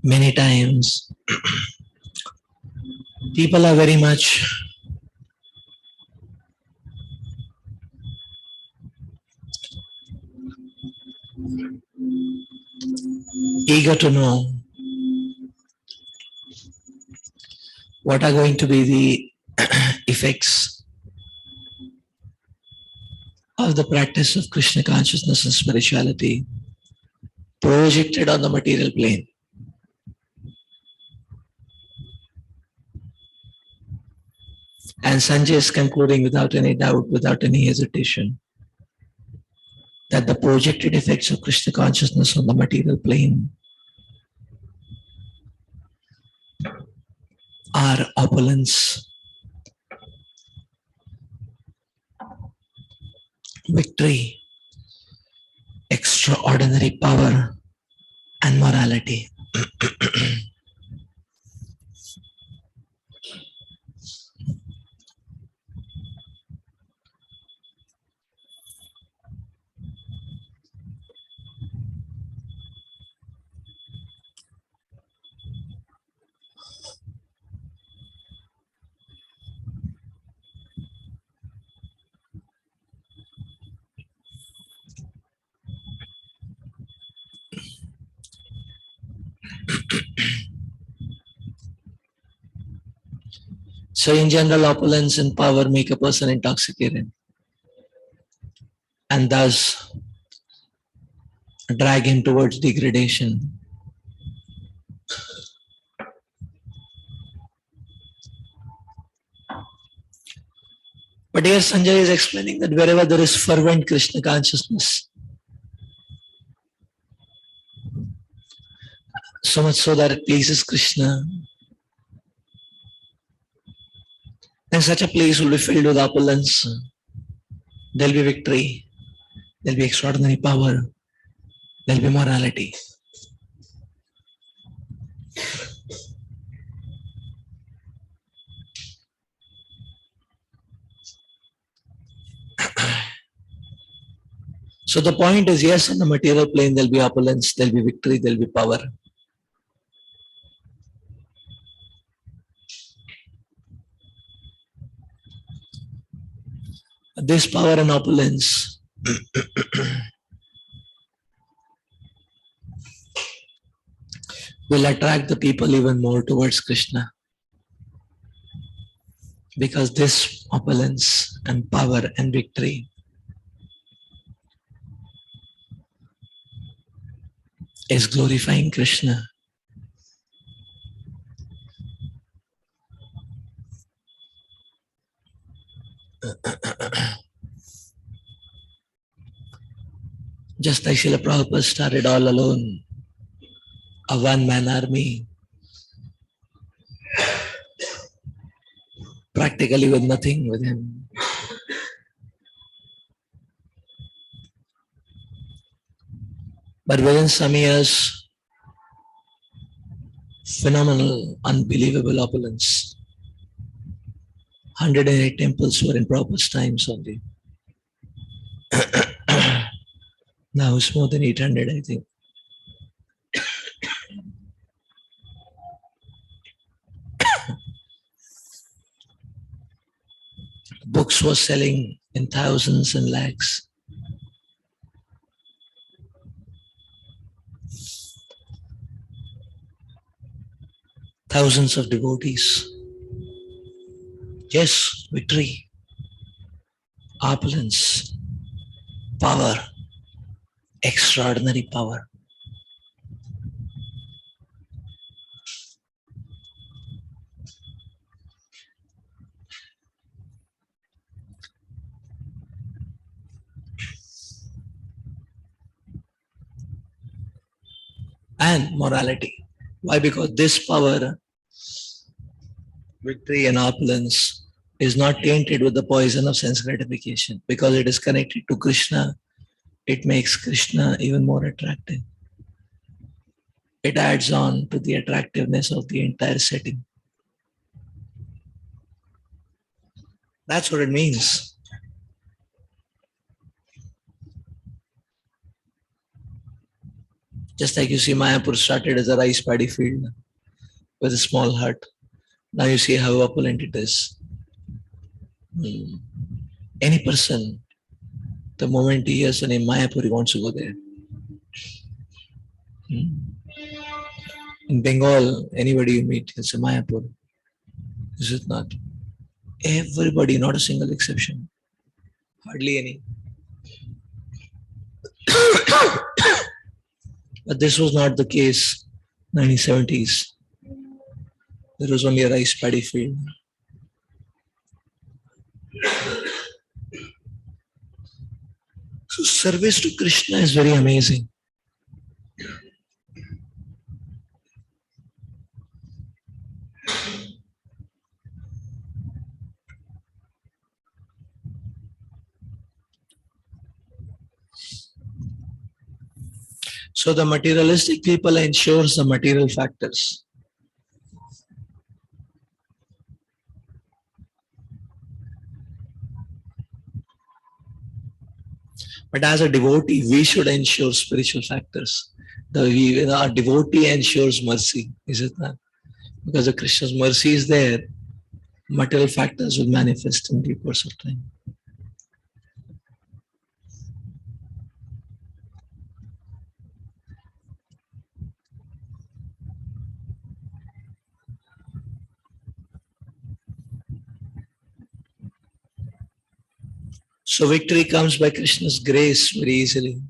Many times, people are very much eager to know what are going to be the effects of the practice of Krishna consciousness and spirituality projected on the material plane. And Sanjay is concluding without any doubt, without any hesitation, that the projected effects of Krishna consciousness on the material plane are opulence, victory, extraordinary power, and morality. So in general, opulence and power make a person intoxicated and thus drag him towards degradation. But here Sanjay is explaining that wherever there is fervent Krishna consciousness, so much so that it pleases Krishna, then such a place will be filled with opulence. There will be victory, there will be extraordinary power, there will be morality. So the point is, yes, on the material plane there will be opulence, there will be victory, there will be power. This power and opulence will attract the people even more towards Krishna, because this opulence and power and victory is glorifying Krishna. Just like Srila Prabhupada started all alone, a one-man army, practically with nothing with him. But within some years, phenomenal, unbelievable opulence. 108 temples were in Prabhupada's times only. Now it's more than 800, I think. Books were selling in thousands and lakhs. Thousands of devotees. Yes, victory, opulence, power, extraordinary power. And morality. Why? Because this power, victory and opulence, is not tainted with the poison of sense gratification. Because it is connected to Krishna, it makes Krishna even more attractive. It adds on to the attractiveness of the entire setting. That's what it means. Just like you see, Mayapur started as a rice paddy field with a small hut. Now you see how opulent it is. Hmm. Any person, the moment he hears the name Mayapur, he wants to go there. Hmm. In Bengal, anybody you meet, it's a Mayapur. Is it not? Everybody, not a single exception. Hardly any. But this was not the case 1970s. There was only a rice paddy field. So service to Krishna is very amazing. So the materialistic people ensures the material factors. But as a devotee, we should ensure spiritual factors. Our devotee ensures mercy, is it not? Because the Krishna's mercy is there, material factors will manifest in due course of time. So victory comes by Krishna's grace very easily.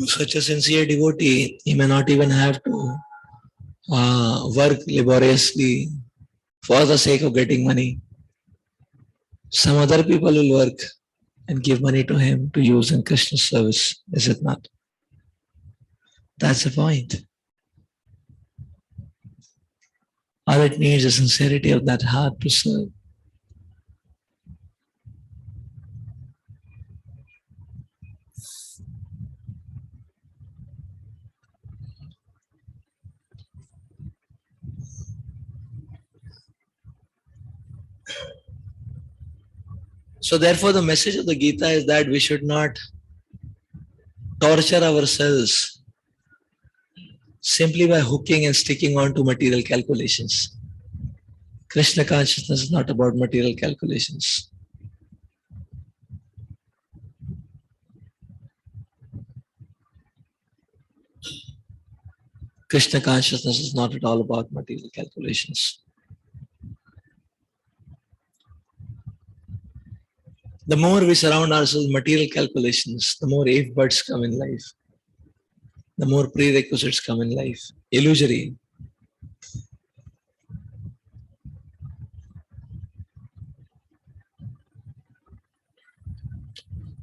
Such a sincere devotee, he may not even have to work laboriously for the sake of getting money. Some other people will work and give money to him to use in Krishna's service, is it not? That's the point. All it needs is sincerity of that heart to serve. So therefore the message of the Gita is that we should not torture ourselves simply by hooking and sticking on to material calculations. Krishna consciousness is not about material calculations. Krishna consciousness is not at all about material calculations. The more we surround ourselves with material calculations, the more if buts come in life, the more prerequisites come in life. Illusory.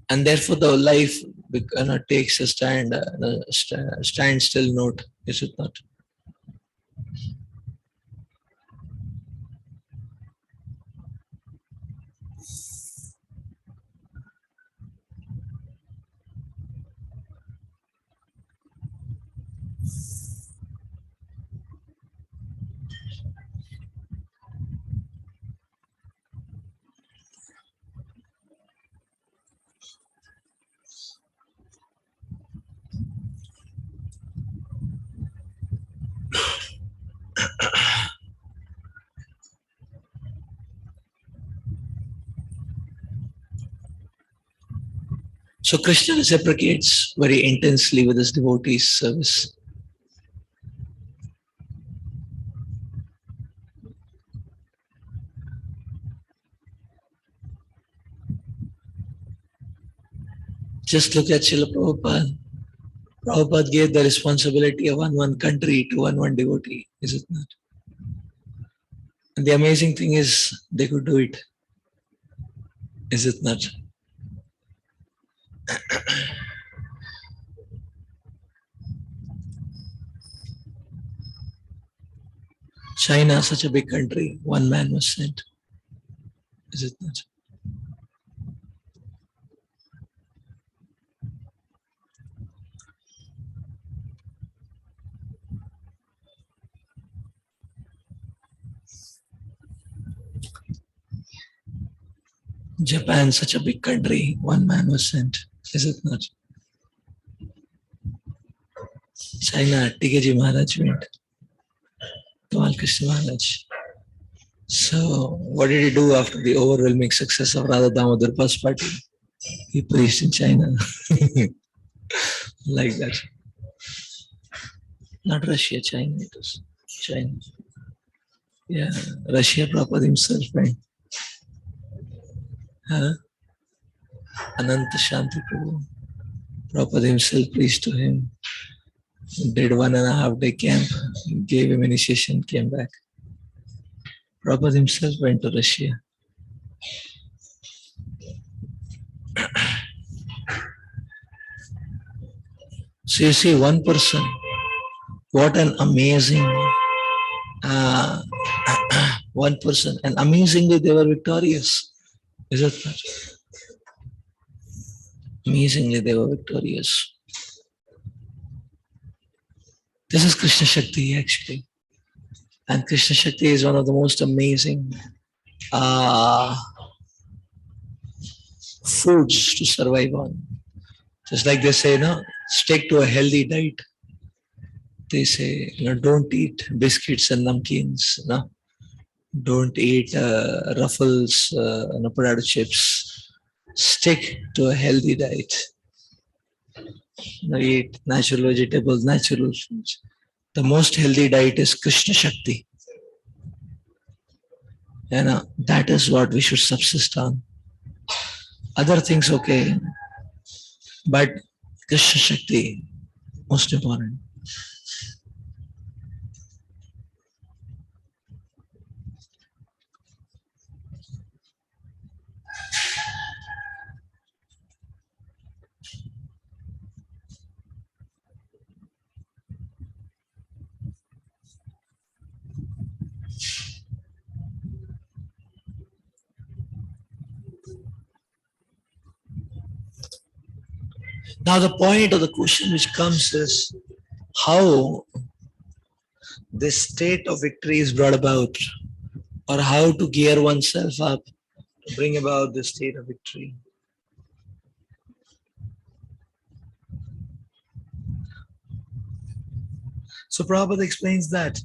And therefore the life takes a standstill note, is it not? So Krishna reciprocates very intensely with his devotees' service. Just look at Srila Prabhupada. Prabhupada gave the responsibility of one country to one devotee, is it not? And the amazing thing is they could do it, is it not? China, such a big country, one man was sent, is it not? Japan, such a big country, one man was sent, is it not? China, TKG Maharaj went, Kamal Krishna Maharaj. So, what did he do after the overwhelming success of Radha Damodar's party? He preached in China, like that. Not Russia, China, it was China. Yeah, Russia Prabhupada himself went. Huh? Ananta Shanti Prabhu. Prabhupada himself preached to him, did 1.5 day camp, gave him initiation, came back. Prabhupada himself went to Russia. So you see, one person, what an amazing uh, one person, and amazingly they were victorious. Is it not? Amazingly they were victorious. This is Krishna Shakti actually. And Krishna Shakti is one of the most amazing uh, foods to survive on. Just like they say, no, stick to a healthy diet. They say, don't eat biscuits and namkeens, no. Don't eat ruffles, potato chips. Stick to a healthy diet. Eat natural vegetables, natural foods. The most healthy diet is Krishna Shakti. That is what we should subsist on. Other things, okay, but Krishna Shakti, most important. Now, the point of the question which comes is how this state of victory is brought about, or how to gear oneself up to bring about this state of victory. So Prabhupada explains that.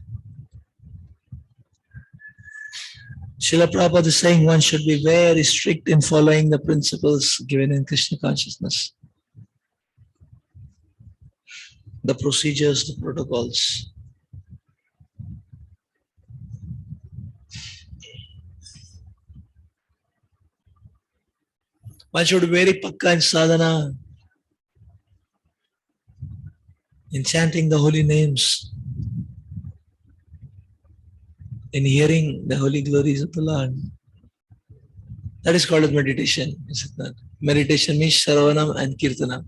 Srila Prabhupada is saying one should be very strict in following the principles given in Krishna consciousness. The procedures, the protocols. One should be very pakka in sadhana, in chanting the holy names, in hearing the holy glories of the Lord. That is called as meditation, is it not? Meditation means Shravanam and Kirtanam.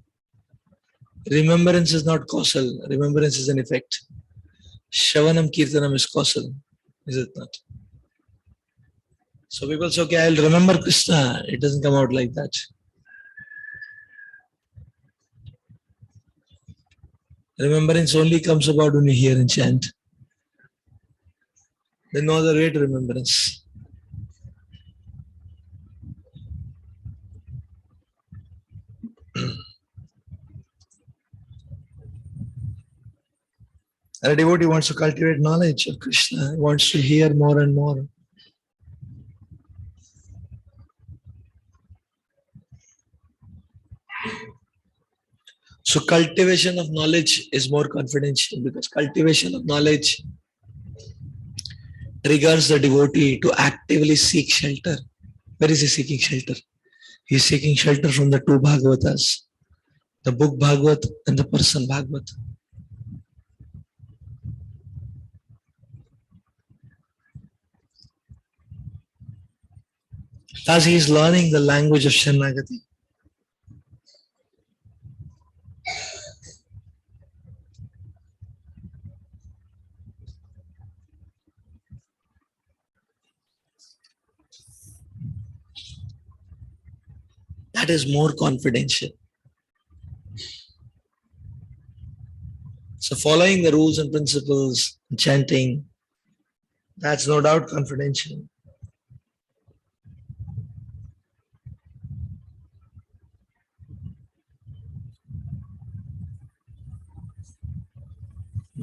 Remembrance is not causal, remembrance is an effect. Shravanam Kirtanam is causal, is it not? So people say, okay, I'll remember Krishna. It doesn't come out like that. Remembrance only comes about when you hear and chant. There's no other way to remembrance. A devotee wants to cultivate knowledge of Krishna, he wants to hear more and more. So cultivation of knowledge is more confidential because cultivation of knowledge triggers the devotee to actively seek shelter. Where is he seeking shelter? He is seeking shelter from the two Bhagavatas, the book Bhagavat and the person Bhagavat. Thus he is learning the language of Sharanagati. That is more confidential. So following the rules and principles, chanting, that's no doubt confidential.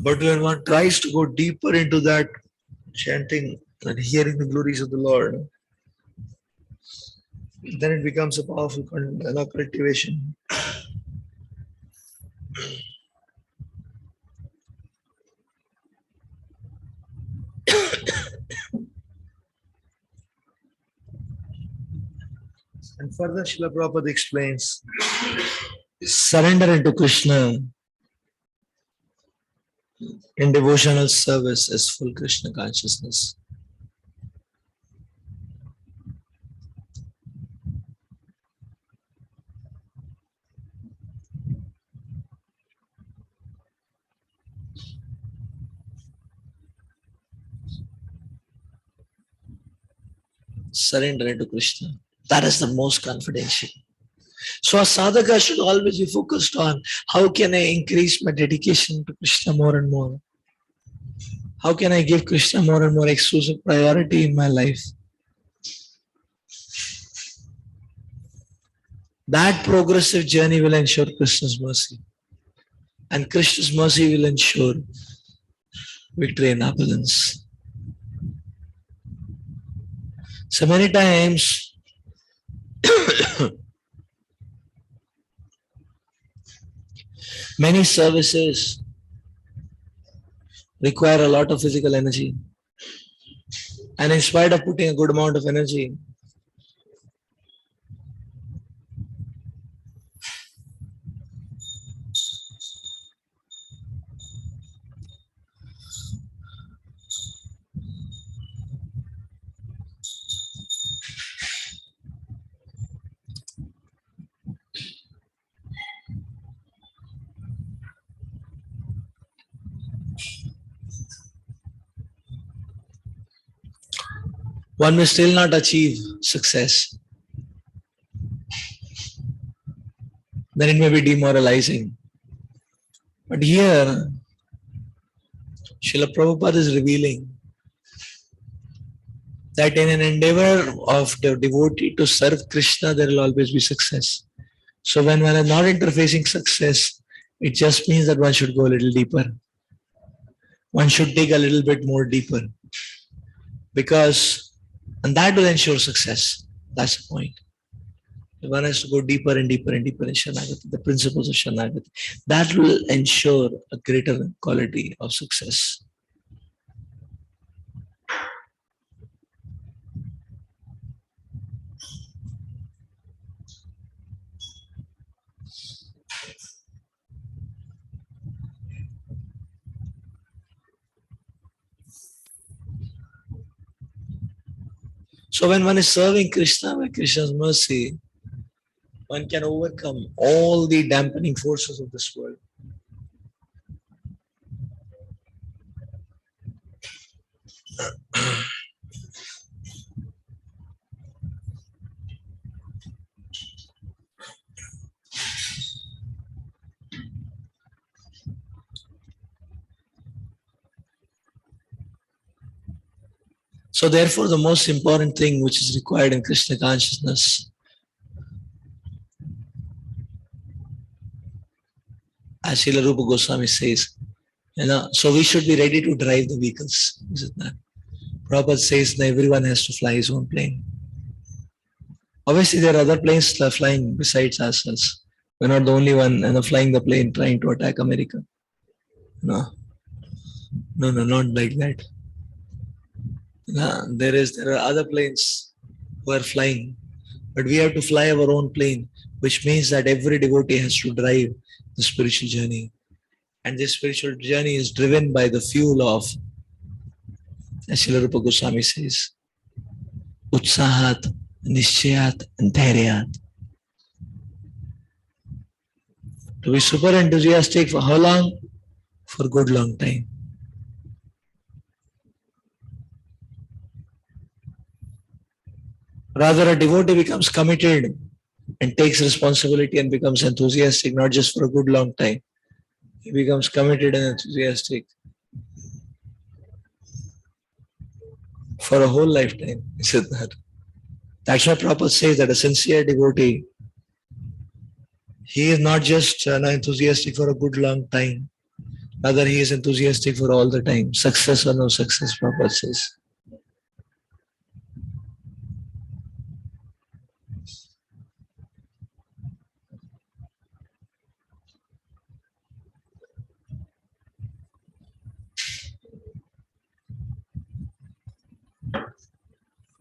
But when one tries to go deeper into that chanting and hearing the glories of the Lord, then it becomes a powerful cultivation. And further, Srila Prabhupada explains surrender into Krishna in devotional service is full Krishna consciousness. Surrender into Krishna. That is the most confidential. So a sadhaka should always be focused on how can I increase my dedication to Krishna more and more? How can I give Krishna more and more exclusive priority in my life? That progressive journey will ensure Krishna's mercy. And Krishna's mercy will ensure victory and opulence. So many times, many services require a lot of physical energy. And in spite of putting a good amount of energy, one may still not achieve success. Then it may be demoralizing. But here, Srila Prabhupada is revealing that in an endeavor of the devotee to serve Krishna, there will always be success. So when one is not interfacing success, it just means that one should go a little deeper. One should dig a little bit more deeper. And that will ensure success. That's the point. One has to go deeper and deeper and deeper in Shanagati, the principles of Shanagati. That will ensure a greater quality of success. So when one is serving Krishna by Krishna's mercy, one can overcome all the dampening forces of this world. So therefore, the most important thing which is required in Krishna consciousness, as Srila Rupa Goswami says, so we should be ready to drive the vehicles, is it not? Prabhupada says that everyone has to fly his own plane. Obviously, there are other planes flying besides ourselves. We're not the only one flying the plane trying to attack America. No, not like that. There are other planes who are flying, but we have to fly our own plane, which means that every devotee has to drive the spiritual journey. And this spiritual journey is driven by the fuel of, as Srila Rupa Goswami says, Utsahat, Nishchayat, and Dhairyat. To be super enthusiastic for how long? For a good long time. Rather, a devotee becomes committed and takes responsibility and becomes enthusiastic, not just for a good long time. He becomes committed and enthusiastic for a whole lifetime. Isn't that? That's why Prabhupada says that a sincere devotee, he is not just enthusiastic for a good long time. Rather, he is enthusiastic for all the time, success or no success, Prabhupada says.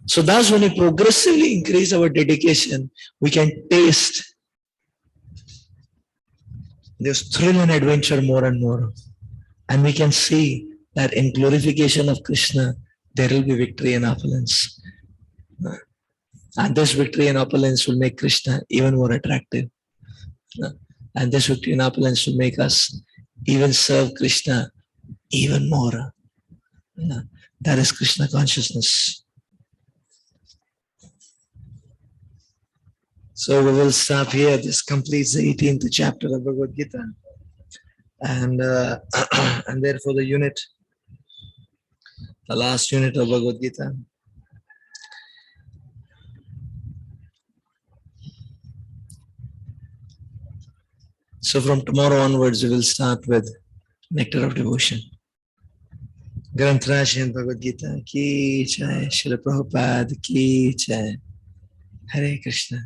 So thus, when we progressively increase our dedication, we can taste this thrill and adventure more and more. And we can see that in glorification of Krishna, there will be victory and opulence. And this victory and opulence will make Krishna even more attractive. And this victory and opulence will make us even serve Krishna even more. That is Krishna consciousness. So we will stop here. This completes the 18th chapter of Bhagavad Gita. And and therefore the unit, the last unit of Bhagavad Gita. So from tomorrow onwards, we will start with Nectar of Devotion. Granth in Bhagavad Gita ki jai, Srila Prabhupada ki jai. Hare Krishna.